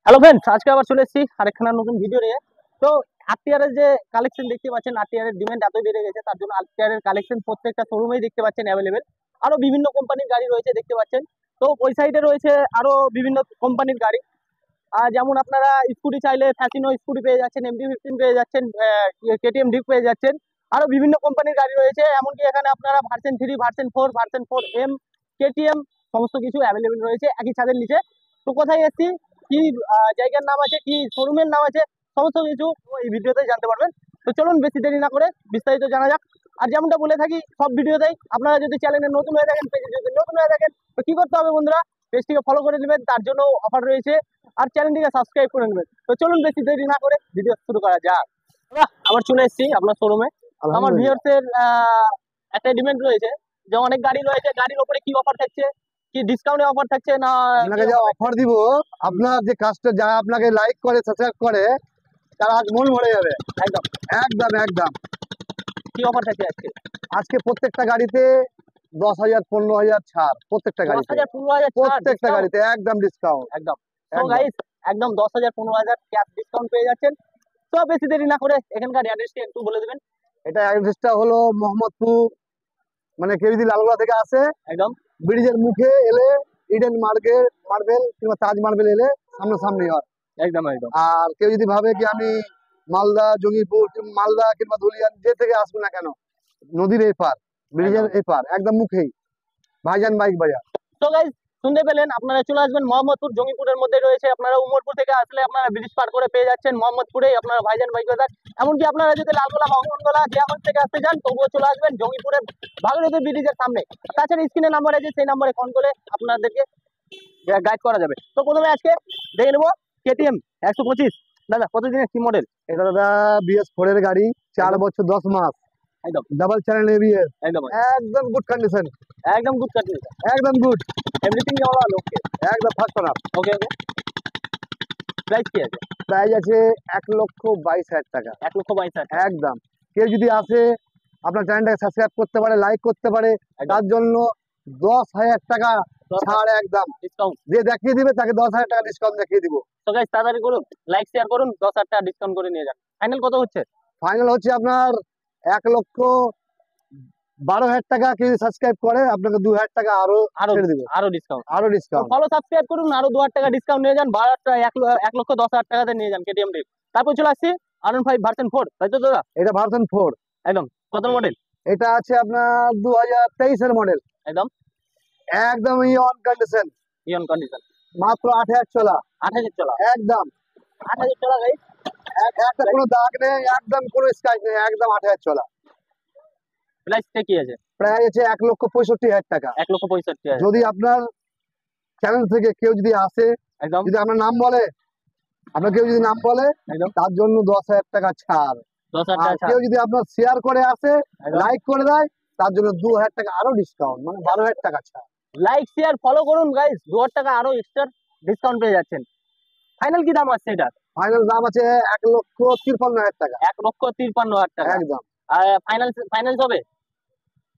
Hello friends, আজকে আবার চলে এসেছি আরেকখানা নতুন ভিডিও নিয়ে। তো আরটিআর এর যে কালেকশন দেখতে পাচ্ছেন, আরটিআর এর ডিমান্ড এত বেড়ে গেছে, তার জন্য আরটিআর এর কালেকশন প্রত্যেকটা শোরুমেই দেখতে পাচ্ছেন অ্যাভেলেবেল। আরো বিভিন্ন কোম্পানির গাড়ি রয়েছে দেখতে পাচ্ছেন। তো ওই সাইডে রয়েছে আরো বিভিন্ন কোম্পানির গাড়ি। যেমন আপনারা স্কুটি চাইলে ফ্যাসিনো স্কুটি পেয়ে যাচ্ছেন, MT-15 পেয়ে যাচ্ছেন, কেটিএম ডিউক পেয়ে যাচ্ছেন। আরো বিভিন্ন কোম্পানির গাড়ি রয়েছে, এমনকি এখানে আপনারা version 3, version 4, version 4M, KTM সমস্ত কিছু অ্যাভেলেবেল রয়েছে একই ছাদের নিচে। তো কোথায় এসেছি, কি জায়গার নাম আছে, কি শোরুমের নাম আছে, সমস্ত কিছু এই ভিডিওতে জানতে পারবেন। তো চলুন বেশি দেরি না করে বিস্তারিত জানা যাক। আর যেমনটা বলে থাকি সব ভিডিওতেই, আপনারা যদি চ্যানেলে নতুন হয়ে থাকেন, পেজে যদি নতুন হয়ে থাকেন, তো কি করতে হবে বন্ধুরা, পেজটিকে ফলো করে নেবেন, তার জন্য অফার রয়েছে। আর চ্যানেলটিকে সাবস্ক্রাইব করে নেবেন। তো চলুন বেশি দেরি না করে ভিডিও শুরু করা যাক। আবার চলে এসেছি আপনার শোরুমে। আমার ভিউয়ার্সের একটা ডিমান্ড রয়েছে যে অনেক গাড়ি রয়েছে, গাড়ির উপরে কি অফার থাকছে, কি ডিসকাউন্টে অফার থাকছে না। আপনাকে যা অফার দিব, আপনার যে কাজটা যা আপনাকে লাইক করে সাবস্ক্রাইব করে তার আজ মন ভরে যাবে। একদম একদম একদম। কি অফার থাকছে আজকে? আজকে প্রত্যেকটা গাড়িতে 10,000 15,000 ছাড়, প্রত্যেকটা গাড়িতে 10,000 15,000 প্রত্যেকটা গাড়িতে একদম ডিসকাউন্ট। একদম। তো গাইস, একদম 10,000 15,000 ক্যাশ ডিসকাউন্ট পেয়ে যাচ্ছেন। তো বেশি দেরি না করে এখানকার অ্যাড্রেসটি একটু বলে দিবেন। এটা অ্যাড্রেসটা হলো মোহাম্মদপুর, মানে কেউ যদি লালগোলা থেকে আসে, একদম ব্রিজের মুখে এলে ইডেন মার্বেল কিংবা তাজ মার্বেল এলে সামনাসামনি হয়। একদম একদম। আর কেউ যদি ভাবে কি আমি মালদা জঙ্গিপুর মালদা কিংবা ধুলিয়ান যে থেকে আসবে না কেন, নদীর এপার ব্রিজের এপার একদম মুখেই ভাইজান বাইক বাজার। তো গাইস, শুনতে পেলেন, আপনারা চলে আসবেন মোহাম্মদপুর, জঙ্গিপুরের মধ্যে রয়েছে। আপনারা উমরপুর থেকে আসলে আপনারা ব্রিজ পার করে পেয়ে যাচ্ছেন মোহাম্মদপুরেই আপনারা ভাইজান বাইক বাজার। এমনকি আপনারা যদি লালগোলা ভগবানগোলা জিয়াগঞ্জ থেকে আসতে চান, তবুও চলে আসবেন জঙ্গিপুরের ভাগীরথী ব্রিজের সামনে। তাছাড়া স্ক্রিনে নাম্বার আছে, সেই নাম্বারে ফোন করে আপনাদেরকে গাইড করা যাবে। তো প্রথমে আজকে দেখে নেবো কেটিএম 125। দাদা কত দিনের কি মডেল? এটা দাদা BS4 এর গাড়ি, 4 বছর 10 মাস, একদম ডাবল চ্যানেল ABS, একদম একদম গুড কন্ডিশন, একদম গুড কাটিং, একদম গুড, এভরিথিং অল ওকে, একদম ফার্স্ট ওনার। ওকে ওকে। প্রাইস কি আছে? প্রাইস আছে 1,22,000 টাকা। 1,22,000। একদম। কেউ যদি আসে আপনার চ্যানেলটাকে সাবস্ক্রাইব করতে পারে, লাইক করতে পারে, তার জন্য 10,000 টাকা ছাড় একদম ডিসকাউন্ট। যে দেখিয়ে দিবে তাকে 10,000 টাকা ডিসকাউন্ট দেখিয়ে দিব। তো গাইস তাড়াতাড়ি করুন, লাইক শেয়ার করুন, 10,000 টাকা ডিসকাউন্ট করে নিয়ে যান। ফাইনাল কত হচ্ছে? ফাইনাল হচ্ছে আপনার 1,12,000 টাকা। কেউ সাবস্ক্রাইব করে আপনাকে 2,000 টাকা আরো ছেড়ে দিব, আরো ডিসকাউন্ট, আরো ডিসকাউন্ট। ফলো সাবস্ক্রাইব করুন, আরো 2,000 টাকা ডিসকাউন্ট নিয়ে যান। 1,10,000 টাকাতে নিয়ে যান কেটিএম ডিপ। তারপর চলে আসছি R15 ভার্সন 4, তাই তো দাদা? এটা ভার্সন 4, একদম। কত মডেল? এটা আছে আপনার 2023 এর মডেল, একদম একদম ইয়ন কন্ডিশন, ইয়ন কন্ডিশন। মাত্র 8,000 চলা, 8,000 চলা, একদম 8,000 চলা গাইস। একটা কোনো দাগ নেই, একদম কোনো স্ক্র্যাচ নেই, একদম 8,000 চলা। প্রাইসটা কি আছে? প্রায় আছে 1,65,000 টাকা। 1,65,000। যদি আপনার চ্যানেল থেকে কেউ যদি আসে, একদম যদি আপনার নাম বলে, আপনার কেউ যদি নাম বলে, একদম তার জন্য 10,000 টাকা ছাড়। 10,000 আর টাকা। কেউ যদি আপনার শেয়ার করে আসে, একদম। লাইক করে দেয়, তার জন্য 2,000 টাকা আরো ডিসকাউন্ট, মানে 12,000 টাকা ছাড়। লাইক শেয়ার ফলো করুন গাইস, 2,000 টাকা আরো এক্সট্রা ডিসকাউন্ট পেয়ে যাচ্ছেন। ফাইনাল কি দাম আছে এটা? ফাইনাল দাম আছে 1,53,000 টাকা। 1,53,000 টাকা একদম আর ফাইনাল হবে,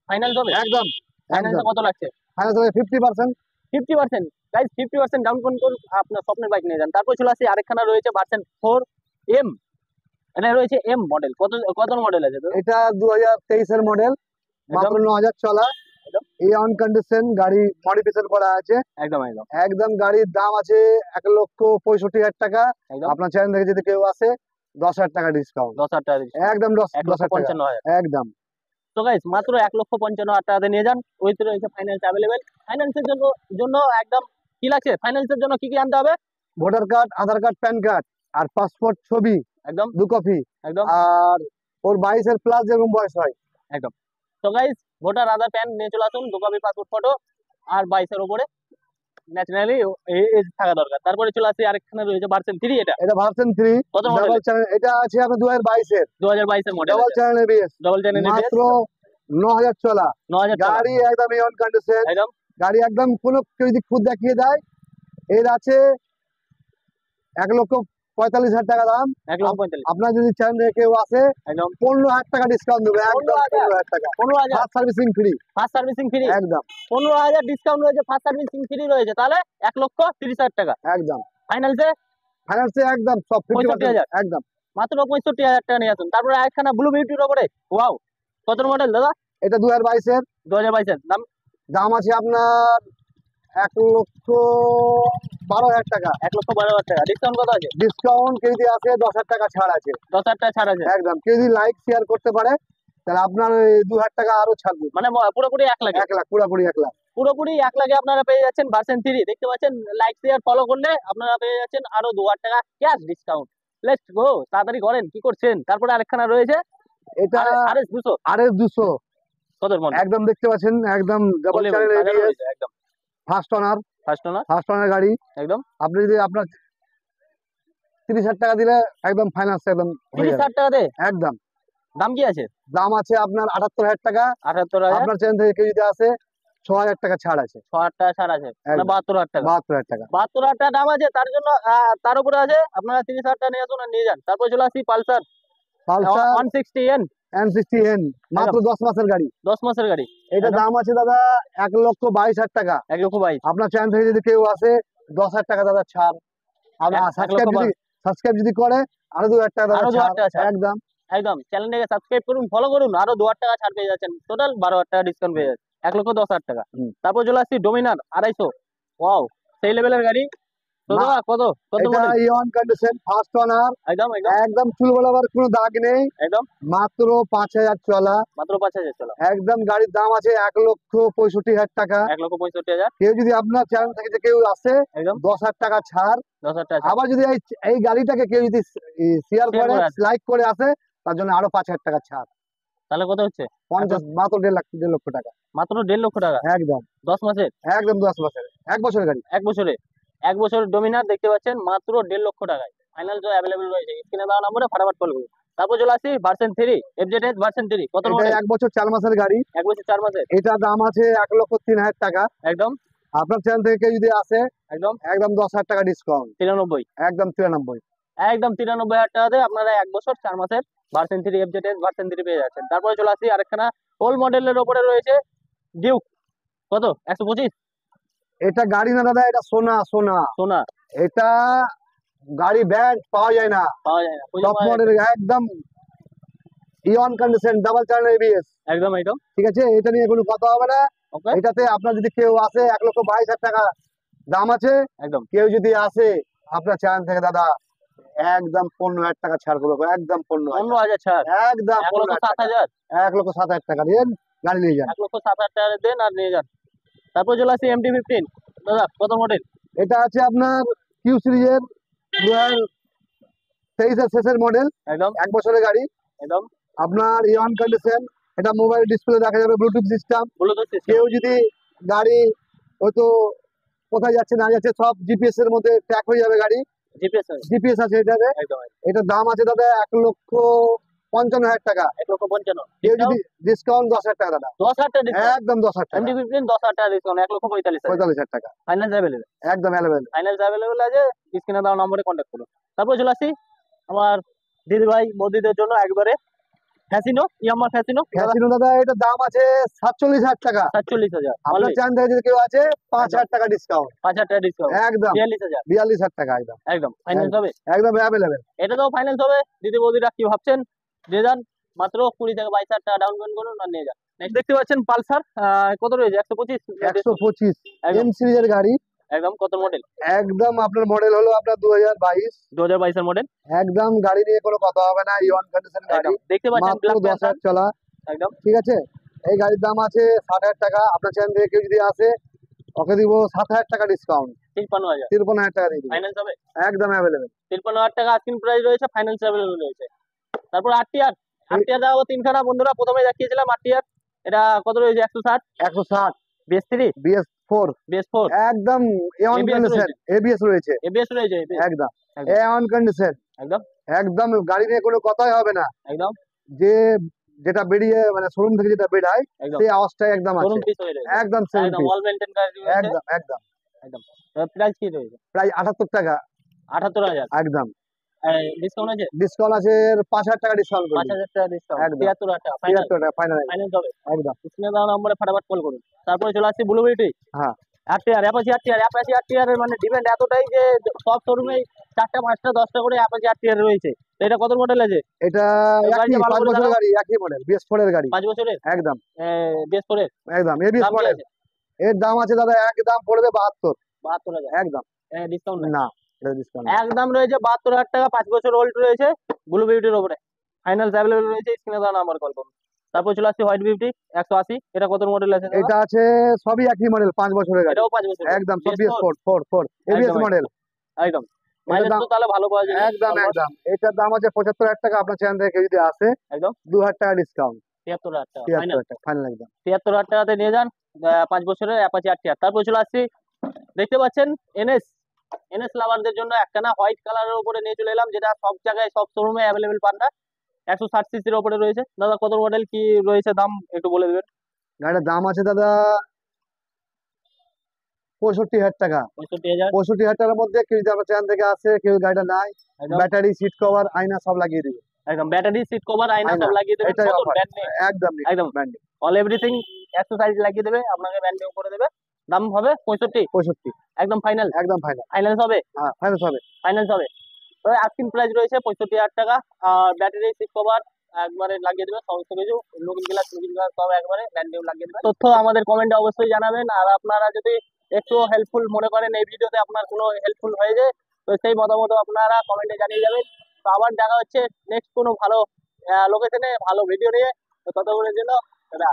ফাইনাল হবে একদম ফাইনাল একদম। কত লাগছে? ফাইনাল হবে 50%। 50% গাইস, 50% ডাউন পেমেন্ট করুন, আপনার স্বপ্নের বাইক নিয়ে যান। তারপর চলে আসি আরেকখানা রয়েছে ভার্সন 4M। এটা রয়েছে এম মডেল। কত মডেল আছে? এটা 2023 এর মডেল, মাত্র 9,000 চলা, এই অন কন্ডিশন গাড়ি, মডিফিকেশন করা আছে। একদম একদম একদম গাড়ির দাম আছে 1,65,000 টাকা। আপনার চ্যানেল থেকে যদি কেউ আসে, 10,000 টাকা ডিসকাউন্ট। 10,000 টাকা একদম 10,000 টাকা 1,55,000। একদম। তো গাইস মাত্র 1,55,000 টাকাতে নিয়ে যান। ওইতে রয়েছে ফাইন্যান্স অ্যাভেলেবেল। ফাইন্যান্সের জন্য একদম কি লাগছে, ফাইন্যান্সের জন্য কি আনতে হবে? ভোটার কার্ড, আধার কার্ড, প্যান কার্ড আর পাসপোর্ট ছবি একদম 2 কপি, একদম আর ওর 22 এর প্লাস যেরকম বয়স হয়। একদম। তো গাইস, ভোটার, আধার, প্যান নিয়ে চলে আসুন, 2 কপি পাসপোর্ট ফটো, আর 22 এর উপরে ন্যাশনালি এজ থাকা দরকার। তারপরে চলে আসি আরেকখানে রয়েছে ভার্সন 3। এটা ভার্সন 3 কত মডেল? Double channel. এটা আছে আপনার 2022 এর 2022 এর model, double channel ABS, double channel মাত্র 9,000 চলা 9,000 টাকা। গাড়ি, একদম অন কন্ডিশন একদম গাড়ি, একদম কোনো কেউ যদি খুদ দেখিয়ে দেয়। এর আছে 1,45,000 টাকা দাম। 1,45,000। আপনার যদি চ্যানেল থেকে কেউ আসে, একদম 15,000 টাকা ডিসকাউন্ট দেবে, একদম 15,000 টাকা। 15,000 first servicing free, first servicing free. একদম 15,000 ডিসকাউন্ট রয়েছে, ফার্স্ট সার্ভিসিং ফ্রি রয়েছে, তাহলে 1,30,000 টাকা একদম। ফাইনালসে ফাইন্যান্সে একদম সব 65,000 50% একদম। মাত্র 65,000 টাকা নিয়ে আসুন। তারপরে আরেকখানা ব্লু বিউটির ওপরে, ওয়াও, কত মডেল দাদা? এটা 2022 এর 2022 এর দাম দাম আছে আপনার 1,12,000 টাকা। 1,12,000 টাকা। ডিসকাউন্ট কত আছে? ডিসকাউন্ট কেজি আছে 10,000 টাকা ছাড় আছে। 10,000 টাকা ছাড় আছে। একদম কেউ যদি লাইক শেয়ার করতে পারে তাহলে আপনার ওই 2,000 টাকা আরো ছাড় দিন। মানে পুরোপুরি 1 লাখে, 1 লাখ পুরোপুরি 1 লাখ। পুরোপুরি 1 লাখে আপনারা পেয়ে যাচ্ছেন ভার্সন 3। দেখতে পাচ্ছেন, লাইক শেয়ার ফলো করলে আপনারা পেয়ে যাচ্ছেন আরো 2,000 টাকা ক্যাশ ডিসকাউন্ট। লেটস গো, তাড়াতাড়ি করেন, কি করছেন? তারপরে আরেকখানা রয়েছে এটা আরএস 200। RS 200 কত মডেল? একদম দেখতে পাচ্ছেন একদম ডাবল চ্যানেল ABS একদম ফার্স্ট ওনার ফার্স্ট ওনার গাড়ি। একদম। আপনি যদি আপনার 30,000 টাকা দিলে একদম ফাইন্যান্স একদম হয়ে যাবে 30,000 টাকা দে। একদম। দাম কি আছে? দাম আছে আপনার 78,000 টাকা। 78,000। আপনার চ্যানেল থেকে কেউ যদি আসে 6,000 টাকা ছাড় আছে। 6,000 টাকা ছাড় আছে, মানে একদম। 72,000 টাকা। 72,000 টাকা 72,000 টাকা দাম আছে, তার জন্য তার উপরে আছে আপনারা 30,000 টাকা নিয়ে আসুন আর নিয়ে যান। তারপরে চলে আসি পালসার পালসার 160N, N60N মাত্র 10 মাসের গাড়ি। 10 মাসের গাড়ি। এটা দাম আছে দাদা 1,22,000 টাকা। 1,22,000। আপনার চ্যানেল থেকে যদি কেউ আসে 10,000 টাকা দাদা ছাড়। আপনার 1,22,000 সাবস্ক্রাইব যদি করে আরো 2,000 টাকা আরো দাদা 2,000 টাকা ছাড়। একদম। একদম, চ্যানেলটাকে সাবস্ক্রাইব করুন, ফলো করুন, আরো 2,000 টাকা ছাড় পেয়ে যাচ্ছেন। টোটাল 12,000 টাকা ডিসকাউন্ট পেয়ে যাচ্ছেন, 1,10,000 টাকা। তারপর চলে আসছি ডোমিনার 250। ওয়াও, সেই লেভেলের গাড়ি। তো দাদা কত এটা মডেল? ইওন কন্ডিশন ফার্স্ট ওনার একদম একদম চুল বলাবার কোনো দাগ নেই। একদম মাত্র 5,000 চলা। মাত্র 5,000 চলো। একদম গাড়ির দাম আছে 1,65,000 টাকা। 1,65,000। কেউ যদি আপনার চ্যানেল থেকে যে কেউ আসে একদম 10,000 টাকা ছাড়। 10,000 টাকা ছাড়। আবার যদি এই গাড়িটাকে কেউ যদি শেয়ার Share করে করে আসে। লাইক করে আসে তার জন্য আরো 5,000 টাকা ছাড়। তাহলে কত হচ্ছে? 50 মাত্র 1.5 লক্ষ টাকা। মাত্র 1.5 লক্ষ টাকা একদম 10 মাসের। একদম 10 বছরের 1 বছরের গাড়ি। 1 বছরে, 1 বছরের ডোমিনার দেখতে পাচ্ছেন মাত্র 1.5 লক্ষ টাকায়। ফাইনাল তো অ্যাভেলেবল রয়েছে, স্ক্রিনে দেওয়া নম্বরে ফটাফট কল করুন। তারপর চলে আসি ভার্সন 3 FZS ভার্সন 3। কত এটা মডেল? 1 বছর 4 মাসের গাড়ি। 1 বছর 4 মাসের। এটা দাম আছে 1,03,000 টাকা। একদম আপনার চ্যানেল থেকে কেউ যদি আসে একদম একদম 10,000 টাকা ডিসকাউন্ট। 93। একদম 93। একদম 93,000 টাকাতে আপনারা 1 বছর 4 মাসের ভার্সন 3 FZS ভার্সন 3 পেয়ে যাচ্ছেন। তারপরে চলে আসি আরেকখানা ওল্ড মডেলের উপরে রয়েছে ডিউক। কত? 125। এটা গাড়ি না দাদা, এটা সোনা সোনা। সোনা এটা গাড়ি ব্যান্ড পাওয়া যায় না। পাওয়া যায় না, খুঁজে টপ পাওয়া যায় মডেল একদম ইওন কন্ডিশন ডাবল চ্যানেল ABS। না। একদম একদম ঠিক আছে, এটা নিয়ে কোনো কথা হবে না। ওকে এটাতে আপনার যদি কেউ আসে 1,22,000 টাকা দাম আছে। একদম কেউ যদি আসে আপনার চ্যানেল থেকে দাদা একদম 15,000 টাকা ছাড় করবো। একদম 15,000 15,000 ছাড়। একদম 15,000 টাকা। 1,07,000। 1,07,000 টাকা দিয়ে গাড়ি নিয়ে যান। 1,07,000 টাকা দেন আর নিয়ে যান। তারপর চলে আসি MT-15। দাদা কত মডেল? এটা আছে আপনার কিউ সিরিজের 2023 এর শেষের মডেল। একদম 1 বছরের গাড়ি। একদম আপনার ইওন কন্ডিশন। এটা মোবাইল ডিসপ্লে দেখা যাবে, ব্লুটুথ সিস্টেম। Bluetooth system. কেউ যদি গাড়ি হয়তো কোথায় যাচ্ছে না যাচ্ছে সব জিপিএস এর মধ্যে ট্র্যাক হয়ে যাবে গাড়ি। জিপিএস আছে এটাতে। একদম এটার দাম আছে দাদা 1,55,000 টাকা। 1,55,000। কেউ যদি ডিসকাউন্ট 10,000 টাকা দাদা। 10,000 টাকা ডিসকাউন্ট। একদম 10,000 টাকা। MT-15 10,000 টাকা ডিসকাউন্ট, 1,45,000। 45,000 টাকা। Finance available. একদম অ্যাভেলেবেল। ফাইন্যান্স অ্যাভেলেবল আছে, স্ক্রিনে দেওয়া নম্বরে কন্ট্যাক্ট করুন। তারপর চলে আসি আমার দিদি ভাই বৌদিদের জন্য একবারে ফ্যাসিনো, ইয়ামাহা ফ্যাসিনো। ফ্যাসিনো দাদা এটার দাম আছে 47,000 টাকা। 47,000। আপনার চ্যানেল থেকে যদি কেউ আছে 5,000 টাকা ডিসকাউন্ট। 5,000 টাকা ডিসকাউন্ট। একদম 42,000। 42,000 টাকা একদম। একদম ফাইন্যান্স হবে। একদম অ্যাভেলেবেল। এটা তো ফাইন্যান্স হবে। দিদি বৌদিরা কি ভাবছেন? দিয়ে যান, মাত্র 20 থেকে 22,000 টাকা ডাউন পেমেন্ট করুন আর নিয়ে যান। নেক্সট দেখতে পাচ্ছেন পালসার কত রয়েছে? 125। 125 একদম এম সিরিজের গাড়ি। একদম কত মডেল? একদম আপনার মডেল হলো আপনার 2022। 2022 এর মডেল। একদম গাড়ি নিয়ে কোনো কথা হবে না, ইওন কন্ডিশন গাড়ি। একদম দেখতে পাচ্ছেন মাত্র ব্ল্যাক 10,000 চলা। একদম ঠিক আছে, এই গাড়ির দাম আছে 60,000 টাকা। আপনার চ্যানেল থেকে কেউ যদি আসে ওকে দিব 7,000 টাকা ডিসকাউন্ট। 53,000। 53,000 টাকা দিয়ে দিব। ফাইন্যান্স হবে। একদম অ্যাভেলেবেল। 53,000 টাকা আস্কিং প্রাইস রয়েছে, ফাইন্যান্স অ্যাভেলেবল রয়েছে। তারপর আরটিআর দেওয়া 3খানা বন্ধুরা প্রথমে দেখিয়েছিলাম আরটিআর। এটা কত রয়েছে? 160। 160 BS3 BS4 BS4 একদম ইওন ABS কন্ডিশন রয়েছে। ABS রয়েছে। ABS রয়েছে। একদম একদম ইওন কন্ডিশন। একদম একদম গাড়ি নিয়ে কোনো কথাই হবে না। একদম যে যেটা বেরিয়ে মানে শোরুম থেকে যেটা বেরায় একদম সেই আওয়াজটাই একদম আছে। শোরুম পিস হয়ে রয়েছে। একদম সেম একদম পিস। অল মেইনটেইন গাড়ি রয়েছে। একদম একদম একদম প্রাইস কি রয়েছে? প্রায় 78 টাকা। 78,000। একদম ডিসকাউন্ট আছে। ডিসকাউন্ট আছে 5,000 টাকা ডিসকাউন্ট করুন। 5,000 টাকা ডিসকাউন্ট। একদম 73,000 টাকা ফাইনাল। 73 টাকা ফাইনাল। ফাইনাল হবে। একদম স্ক্রিনে দেওয়া নম্বরে ফটাফট কল করুন। তারপরে চলে আসছি ব্লু বিউটি। হ্যাঁ আরটিআর অ্যাপাচি আরটিআর এর মানে ডিমান্ড এতটাই যে সব শোরুমে 4টা 5টা 10টা করে অ্যাপাচি আরটিআর রয়েছে। তো এটা কত মডেল আছে? এটা এই একই গাড়িটা ভালো 5 করে বছরের দেখাও। গাড়ি, একই মডেল, BS4 এর গাড়ি। 5 বছরের একদম বেস করে একদম এবিএস দাম কি মডেল। আছে? এর দাম আছে দাদা, একদম পড়বে 72। 72,000, একদম। ডিসকাউন্ট নাই? না, এটা ডিসকাউন্ট। একদম রয়েছে 72,000 টাকা, 5 বছর ওল্ড রয়েছে, ব্লু বিউটির উপরে ফাইনালস অ্যাভেলেবল রয়েছে, স্ক্রিনে দেওয়া নাম্বার কল করুন। তারপর চলে আসছে হোয়াইট বিউটি 180, এটা কত মডেল আছে দাদা? এটা আছে সবই একই মডেল, 5 বছরের গাড়ি। এটাও 5 বছরের, একদম সব BS4, BS4 এবিএস একদম মডেল। একদম এটা মাইলেজ দাম তো তাহলে ভালো পাওয়া যাবে একদম অলমোস্ট। একদম। এটার দাম আছে 75,000 টাকা। আপনার চ্যানেল থেকে কেউ যদি আসে একদম 2,000 টাকা ডিসকাউন্ট। 73,000 টাকা ফাইনাল। 73,000 টাকা ফাইনাল একদম। 73,000 টাকাতে নিয়ে যান 5 বছরের অ্যাপাচি আরটিআর। তারপর চলে আসছি, দেখতে পাচ্ছেন এনএস। এনএস লাভারদের জন্য একখানা হোয়াইট কালারের উপরে নিয়ে চলে এলাম, যেটা সব জায়গায় সব শোরুমে অ্যাভেলেবেল পান না। 160 সিসির উপরে রয়েছে দাদা, কত মডেল কি রয়েছে দাম একটু বলে দেবেন? গাড়িটার দাম আছে দাদা 65,000 টাকা। 65,000, 65,000 টাকার মধ্যে কেউ যদি আপনার চ্যানেল থেকে আসে, কেউ গাড়িটা নাই, একদম ব্যাটারি, সিট কভার, আয়না সব লাগিয়ে দিবে। একদম ব্যাটারি, সিট কভার, আয়না আয়না, সব লাগিয়ে দেবেন, এটাই কত অফার। ব্র্যান্ড নেই, একদম একদম ব্র্যান্ড। অল এভরিথিং এক্সারসাইজ লাগিয়ে দেবে, আপনাকে ব্র্যান্ড নিউ করে দেবে। দাম হবে 65, 65 একদম ফাইনাল। একদম ফাইনাল। ফাইনান্স হবে, হ্যাঁ ফাইনাল হবে। ফাইনান্স হবে। তো আস্কিং প্রাইস রয়েছে 65,000 টাকা। আর ব্যাটারি, সিট কভার একবারে লাগিয়ে দেবে, সমস্ত কিছু লুকিং গ্লাস সব একবারে ব্র্যান্ড নিউ লাগিয়ে দেবে। তথ্য আমাদের কমেন্টে অবশ্যই জানাবেন। আর আপনারা যদি একটু হেল্পফুল মনে করেন এই ভিডিওতে, আপনার কোনো হেল্পফুল হয়ে যায়, তো সেই মতামত আপনারা কমেন্টে জানিয়ে যাবেন। তো আবার দেখা হচ্ছে নেক্সট কোনো ভালো লোকেশনে ভালো ভিডিও নিয়ে। তো ততক্ষণের জন্য টাটা।